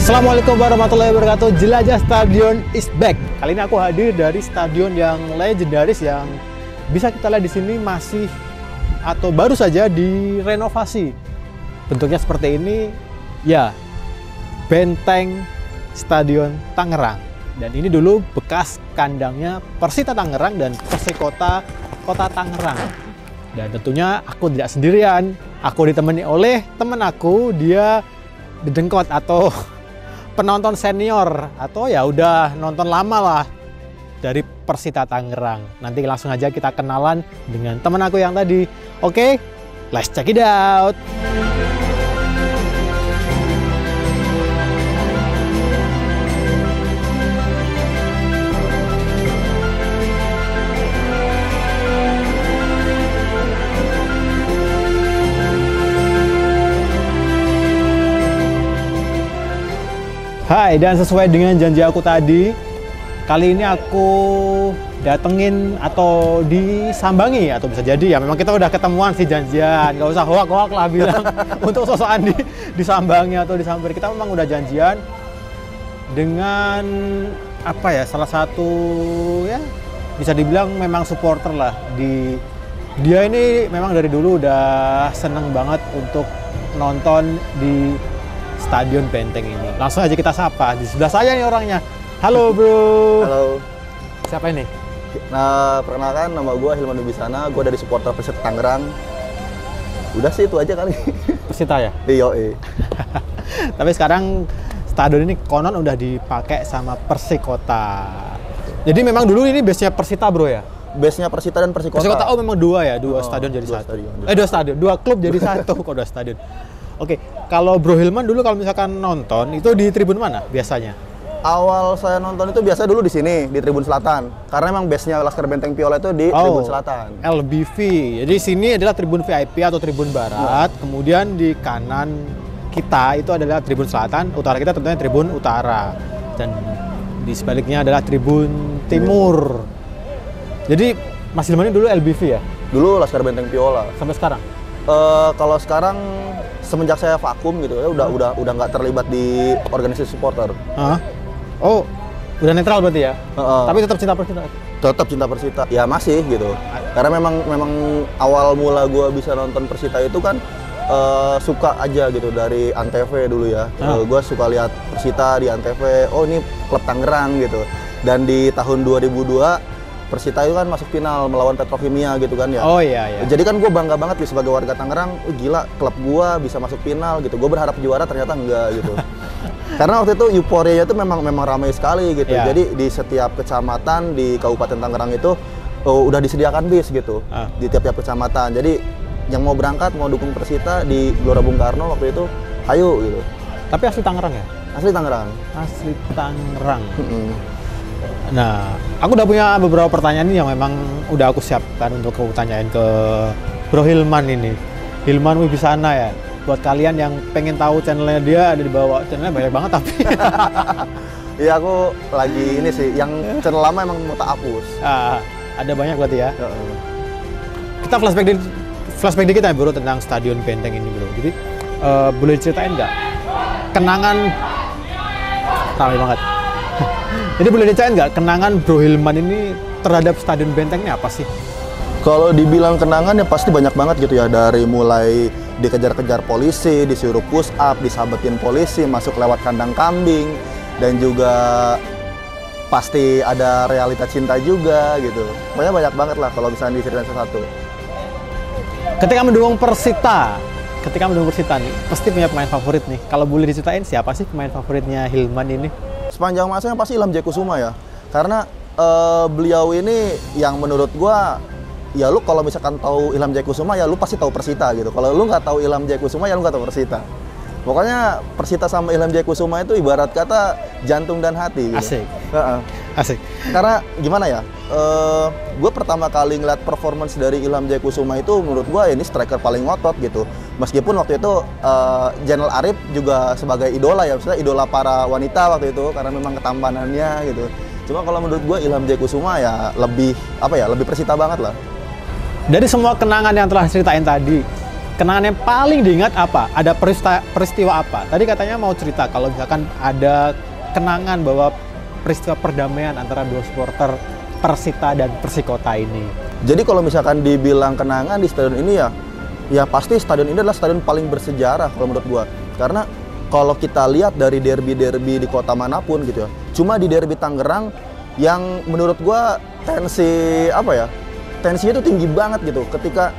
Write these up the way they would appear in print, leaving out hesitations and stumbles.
Assalamualaikum warahmatullahi wabarakatuh. Jelajah Stadion is back. Kali ini aku hadir dari stadion yang legendaris yang bisa kita lihat di sini masih atau baru saja direnovasi. Bentuknya seperti ini, ya, Benteng Stadion Tangerang. Dan ini dulu bekas kandangnya Persita Tangerang dan Persikota Kota Tangerang. Dan tentunya aku tidak sendirian. Aku ditemani oleh teman aku, dia dedengkot atau penonton senior atau ya udah nonton lama lah dari Persita Tangerang. Nanti langsung aja kita kenalan dengan teman aku yang tadi. Oke, let's check it out. Hai, dan sesuai dengan janji aku tadi, kali ini aku datengin atau disambangi, atau bisa jadi ya memang kita udah ketemuan sih janjian, nggak usah hoak-hoak lah bilang untuk sosokan disambangi atau disampaikan. Kita memang udah janjian dengan apa ya, salah satu ya bisa dibilang memang supporter lah. Dia ini memang dari dulu udah seneng banget untuk nonton di Stadion Benteng ini. Langsung aja kita sapa. Di sebelah saya nih orangnya. Halo bro. Halo. Siapa ini? Nah, perkenalkan nama gue Hilman Wibisana. Gue dari supporter Persita Tangerang. Udah sih itu aja kali. Persita ya? Iya. Tapi sekarang stadion ini konon udah dipakai sama Persikota. Jadi memang dulu ini base-nya Persita bro ya? Base-nya Persita dan Persikota. Persikota memang dua ya? Dua stadion jadi dua satu? Stadion. Dua stadion? Dua klub jadi satu kok dua stadion? Oke, kalau Bro Hilman dulu kalau misalkan nonton itu di tribun mana biasanya? Awal saya nonton itu biasa dulu di sini, di Tribun Selatan. Karena emang base-nya Laskar Benteng Piola itu di Tribun Selatan. LBV. Jadi sini adalah tribun VIP atau tribun barat. Kemudian di kanan kita itu adalah Tribun Selatan, utara kita tentunya Tribun Utara. Dan di sebaliknya adalah Tribun Timur. Jadi Mas Hilman ini dulu LBV ya? Dulu Laskar Benteng Piola. Sampai sekarang? Kalau sekarang semenjak saya vakum gitu ya udah nggak terlibat di organisasi supporter. Oh, udah netral berarti ya? Tapi tetap cinta Persita? Tetap cinta Persita. Ya masih gitu. Karena memang awal mula gue bisa nonton Persita itu kan suka aja gitu dari Antv dulu ya. Gue suka lihat Persita di Antv. Oh ini klub Tangerang gitu. Dan di tahun 2002 Persita itu kan masuk final melawan Petrokimia gitu kan ya. Oh iya. Jadi kan gue bangga banget nih sebagai warga Tangerang. Gila, klub gue bisa masuk final gitu. Gue berharap juara, ternyata enggak gitu. Karena waktu itu euforianya itu memang ramai sekali gitu. Yeah. Jadi di setiap kecamatan di Kabupaten Tangerang itu udah disediakan bis gitu. Di tiap-tiap kecamatan. Jadi yang mau berangkat, mau dukung Persita di Gelora Bung Karno waktu itu, ayo gitu. Tapi asli Tangerang ya? Asli Tangerang. Asli Tangerang. Nah, aku udah punya beberapa pertanyaan nih yang memang udah aku siapkan untuk aku tanyain ke Bro Hilman ini. Hilman Wibisana ya. Buat kalian yang pengen tahu channelnya dia ada di bawah. Channelnya banyak banget tapi. Iya, aku lagi ini sih. Yang channel lama emang mau tak hapus. Ada banyak berarti ya. Kita flashback dikit ya bro tentang Stadion Benteng ini bro. Jadi boleh ceritain nggak kenangan ramai banget. Jadi boleh diceritain nggak kenangan Bro Hilman ini terhadap Stadion Benteng ini apa sih? Kalau dibilang kenangan ya pasti banyak banget gitu ya. Dari mulai dikejar-kejar polisi, disuruh push up, disabetin polisi, masuk lewat kandang kambing. Dan juga pasti ada realita cinta juga gitu. Pokoknya banyak banget lah kalau misalnya diceritain satu-satu. Ketika mendukung Persita nih, pasti punya pemain favorit nih. Kalau boleh diceritain siapa sih pemain favoritnya Hilman ini? Sepanjang masanya pasti Ilham Jayakusuma ya. Karena beliau ini yang menurut gua, ya lu kalau misalkan tahu Ilham Jayakusuma ya lu pasti tahu Persita gitu. Kalau lu nggak tahu Ilham Jayakusuma ya lu nggak tahu Persita. Pokoknya Persita sama Ilham Jayakusuma itu ibarat kata jantung dan hati gitu. Asik. Karena gimana ya, gue pertama kali ngeliat performance dari Ilham Jayakusuma itu menurut gue ini striker paling ngotot gitu. Meskipun waktu itu Zainal Arif juga sebagai idola ya, maksudnya idola para wanita waktu itu karena memang ketampanannya gitu. Cuma kalau menurut gue Ilham Jayakusuma ya lebih Persita banget lah. Dari semua kenangan yang telah ceritain tadi, kenangan yang paling diingat apa? Ada peristiwa apa? Tadi katanya mau cerita kalau misalkan ada kenangan bahwa peristiwa perdamaian antara dua supporter Persita dan Persikota ini. Jadi kalau misalkan dibilang kenangan di stadion ini ya pasti stadion ini adalah stadion paling bersejarah kalau menurut gua. Karena kalau kita lihat dari derby-derby di kota manapun gitu ya, cuma di derby Tangerang yang menurut gua tensinya itu tinggi banget gitu. Ketika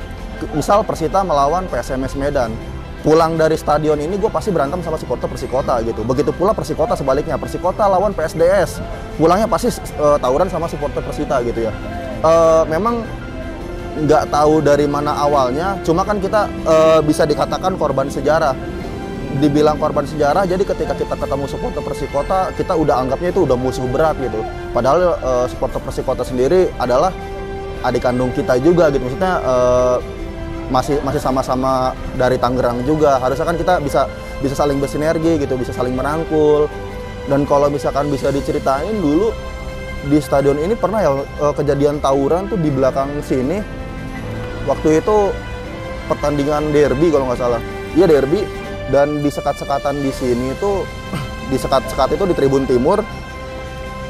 misal Persita melawan PSMS Medan, pulang dari stadion ini gue pasti berantem sama supporter Persikota gitu. Begitu pula Persikota sebaliknya, Persikota lawan PSDS, pulangnya pasti tawuran sama supporter Persita gitu ya. Memang nggak tahu dari mana awalnya, cuma kan kita bisa dikatakan korban sejarah. Dibilang korban sejarah, jadi ketika kita ketemu supporter Persikota, kita udah anggapnya itu udah musuh berat gitu. Padahal supporter Persikota sendiri adalah adik kandung kita juga gitu. Maksudnya masih sama-sama dari Tangerang juga. Harusnya kan kita bisa saling bersinergi gitu, bisa saling merangkul. Dan kalau misalkan bisa diceritain dulu di stadion ini pernah ya kejadian tawuran tuh di belakang sini. Waktu itu pertandingan derby kalau nggak salah. Iya derby, dan di sekat-sekatan di sini tuh di sekat-sekat itu di Tribun Timur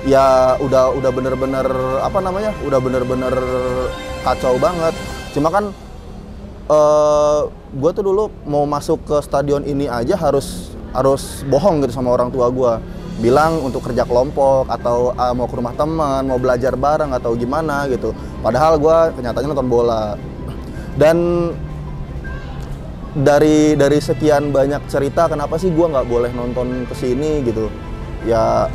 ya udah bener-bener udah bener-bener kacau banget. Cuma kan gue tuh dulu mau masuk ke stadion ini aja harus bohong gitu sama orang tua gue, bilang untuk kerja kelompok atau mau ke rumah teman, mau belajar bareng atau gimana gitu. Padahal gue kenyataannya nonton bola. Dan dari sekian banyak cerita kenapa sih gue nggak boleh nonton kesini gitu ya,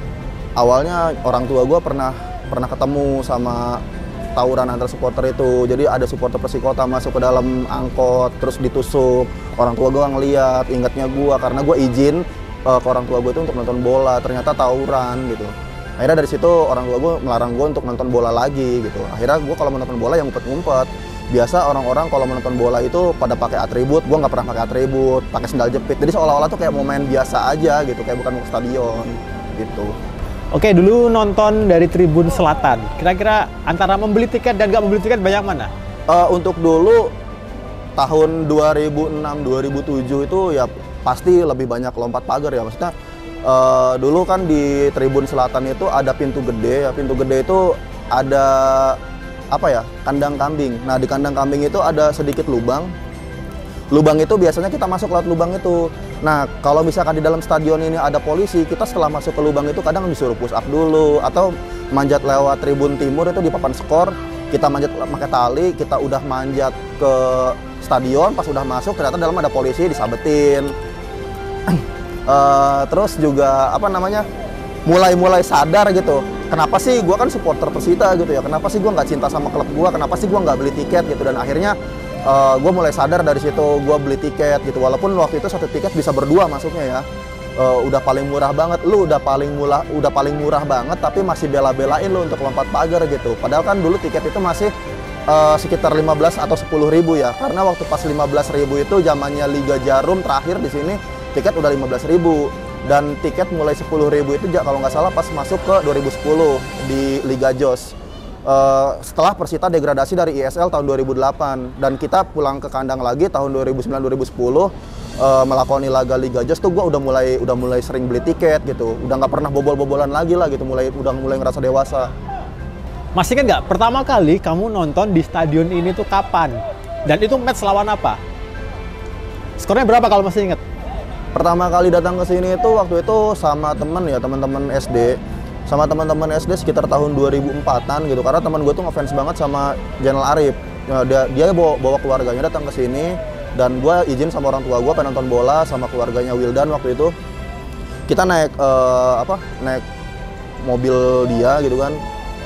awalnya orang tua gue pernah ketemu sama tawuran antar supporter itu. Jadi ada supporter Persikota masuk ke dalam angkot terus ditusuk. Orang tua gue ngeliat, ingatnya gue karena gue izin ke orang tua gue itu untuk nonton bola, ternyata tawuran gitu. Akhirnya dari situ orang tua gue melarang gue untuk nonton bola lagi gitu. Akhirnya gue kalau menonton bola yang ngumpet-ngumpet. Biasa orang-orang kalau menonton bola itu pada pakai atribut, gue nggak pernah pakai atribut, pakai sendal jepit. Jadi seolah-olah tuh kayak mau main biasa aja gitu, kayak bukan mau ke stadion gitu. Oke, dulu nonton dari Tribun Selatan. Kira-kira antara membeli tiket dan nggak membeli tiket banyak mana? Untuk dulu tahun 2006-2007 itu ya pasti lebih banyak lompat pagar ya. Maksudnya dulu kan di Tribun Selatan itu ada pintu gede ya. Pintu gede itu ada kandang kambing. Nah di kandang kambing itu ada sedikit lubang. Lubang itu biasanya kita masuk lewat lubang itu. Nah, kalau misalkan di dalam stadion ini ada polisi, kita setelah masuk ke lubang itu kadang disuruh push up dulu atau manjat lewat Tribun Timur itu di papan skor. Kita manjat pakai tali, kita udah manjat ke stadion, pas udah masuk ternyata dalam ada polisi disabetin. Terus juga mulai sadar gitu. Kenapa sih gue kan supporter Persita gitu ya? Kenapa sih gue nggak cinta sama klub gue? Kenapa sih gue nggak beli tiket gitu? Dan akhirnya gue mulai sadar dari situ, gue beli tiket gitu. Walaupun waktu itu satu tiket bisa berdua masuknya ya. Udah paling murah banget, lu udah paling murah banget, tapi masih bela-belain lu untuk lompat pagar gitu. Padahal kan dulu tiket itu masih sekitar 15 atau 10 ribu ya. Karena waktu pas 15 ribu itu zamannya Liga Jarum terakhir di sini tiket udah 15 ribu. Dan tiket mulai 10 ribu itu kalau nggak salah pas masuk ke 2010 di Liga JOS. Setelah Persita degradasi dari ISL tahun 2008 dan kita pulang ke kandang lagi tahun 2009-2010 melakoni laga Liga JOS tuh gue udah mulai sering beli tiket gitu, udah nggak pernah bobol-bobolan lagi lah gitu, udah mulai ngerasa dewasa. Masih kan nggak pertama kali kamu nonton di stadion ini tuh kapan dan itu match lawan apa? Skornya berapa kalau masih inget? Pertama kali datang ke sini itu waktu itu sama teman-teman SD. Sama teman-teman SD sekitar tahun 2004-an gitu. Karena teman gue tuh ngefans banget sama Jenal Arif. Dia bawa keluarganya datang ke sini dan gue izin sama orang tua gue pengen nonton bola sama keluarganya Wildan waktu itu. Kita naik mobil dia gitu kan.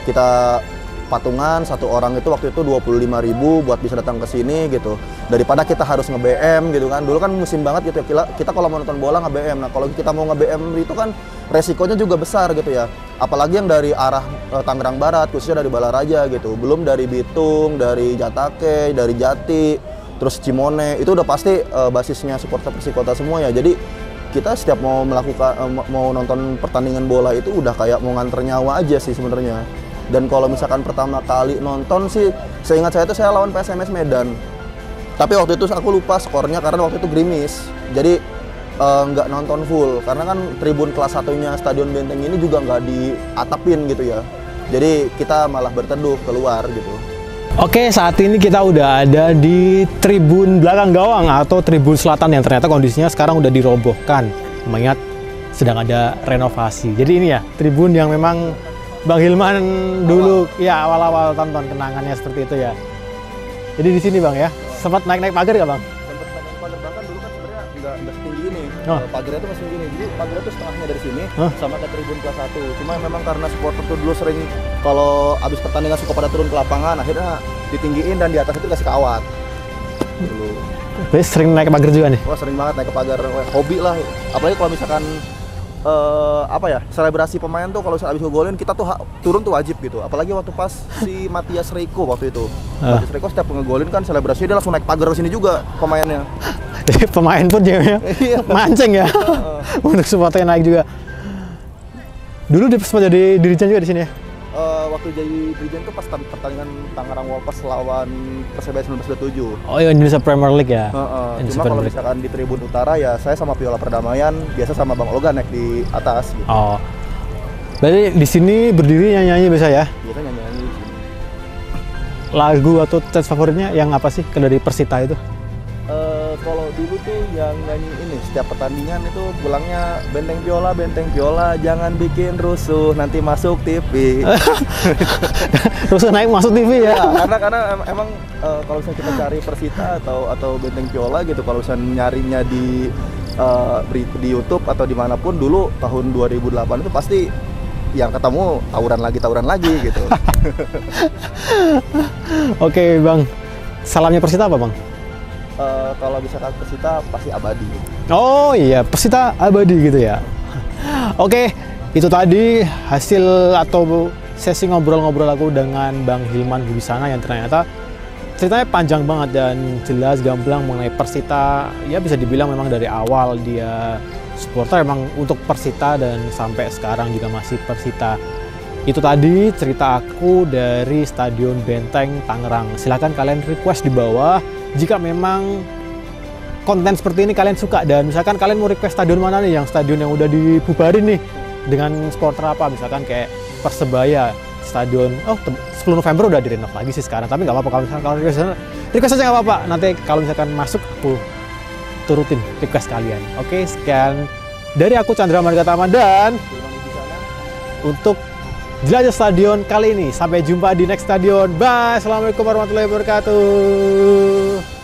Kita patungan satu orang itu waktu itu 25.000 buat bisa datang ke sini gitu. Daripada kita harus nge-BM gitu kan. Dulu kan musim banget gitu ya. Kita kalau mau nonton bola nge-BM. Nah, kalau kita mau nge-BM itu kan resikonya juga besar gitu ya. Apalagi yang dari arah Tangerang Barat, khususnya dari Balaraja gitu. Belum dari Bitung, dari Jatake, dari Jati, terus Cimone. Itu udah pasti basisnya supporter Persikota semua ya. Jadi kita setiap mau nonton pertandingan bola itu udah kayak mau nganter nyawa aja sih sebenarnya. Dan kalau misalkan pertama kali nonton sih, seingat saya itu saya lawan PSMS Medan. Tapi waktu itu aku lupa skornya karena waktu itu gerimis. Jadi nggak nonton full karena kan tribun kelas 1-nya Stadion Benteng ini juga nggak diatapin gitu ya. Jadi kita malah berteduh keluar gitu. Oke, saat ini kita udah ada di tribun belakang gawang atau tribun selatan yang ternyata kondisinya sekarang udah dirobohkan mengingat sedang ada renovasi. Jadi ini ya, tribun yang memang Bang Hilman dulu ya awal-awal tonton, kenangannya seperti itu ya. Jadi di sini Bang ya, sempat naik-naik pagar nggak Bang? Sempat naik pagar, bahkan dulu kan sebenarnya nggak setinggi ini. Pagarnya tuh masih gini, jadi pagarnya tuh setengahnya dari sini sama ke tribun kelas 1. Cuma memang karena supporter tuh dulu sering kalau abis pertandingan suka pada turun ke lapangan, akhirnya ditinggiin dan di atas itu kasih kawat. Dulu. Jadi sering naik pagar juga nih? Wah, sering banget naik ke pagar, hobi lah. Apalagi kalau misalkan selebrasi pemain tuh kalau abis ngegolin kita tuh turun tuh wajib gitu. Apalagi waktu pas si Matias Reiko waktu itu. Matias Reiko setiap ngegolin kan selebrasinya dia langsung naik pagar ke sini juga pemainnya. Jadi pemain pun dia mancing ya. Untuk supporternya naik juga. Dulu dia sempat jadi dirijen juga di sini ya? Waktu jadi dirijen tuh pas pertandingan Tangerang Wolves lawan Persebaya 1927. Oh iya, Indonesia Premier League ya? Cuma kalau misalkan di tribun utara ya saya sama Viola Perdamaian, biasa sama Bang Olga naik di atas gitu. Oh. Berarti di sini berdiri nyanyi-nyanyi biasa ya? Biasa nyanyi-nyanyi di sini. Lagu atau chant favoritnya yang apa sih dari Persita itu? Kalau dulu tuh yang nyanyi ini setiap pertandingan itu pulangnya benteng viola jangan bikin rusuh nanti masuk TV. Rusuh naik masuk TV ya? Karena emang kalau misalnya kita cari Persita atau benteng viola gitu, kalau misalnya nyarinya di YouTube atau dimanapun dulu tahun 2008 itu pasti yang ketemu tawuran lagi gitu. Oke Bang, salamnya Persita apa Bang? Kalau misalkan Persita pasti abadi. Oh iya, Persita abadi gitu ya. Oke, itu tadi hasil atau sesi ngobrol-ngobrol aku dengan Bang Hilman Wibisana yang ternyata ceritanya panjang banget dan jelas gamblang mengenai Persita. Ya bisa dibilang memang dari awal dia supporter emang untuk Persita dan sampai sekarang juga masih Persita. Itu tadi cerita aku dari Stadion Benteng Tangerang. Silahkan kalian request di bawah jika memang konten seperti ini kalian suka, dan misalkan kalian mau request stadion mana nih, yang stadion yang udah dibubarin nih dengan supporter apa, misalkan kayak Persebaya stadion 10 November udah direnov lagi sih sekarang, tapi nggak apa-apa kalau misalkan kalian request aja nggak apa-apa, nanti kalau misalkan masuk aku turutin request kalian. Oke, sekian dari aku Chandra Margatama dan untuk Jelajah Stadion kali ini. Sampai jumpa di next stadion. Bye. Assalamualaikum warahmatullahi wabarakatuh.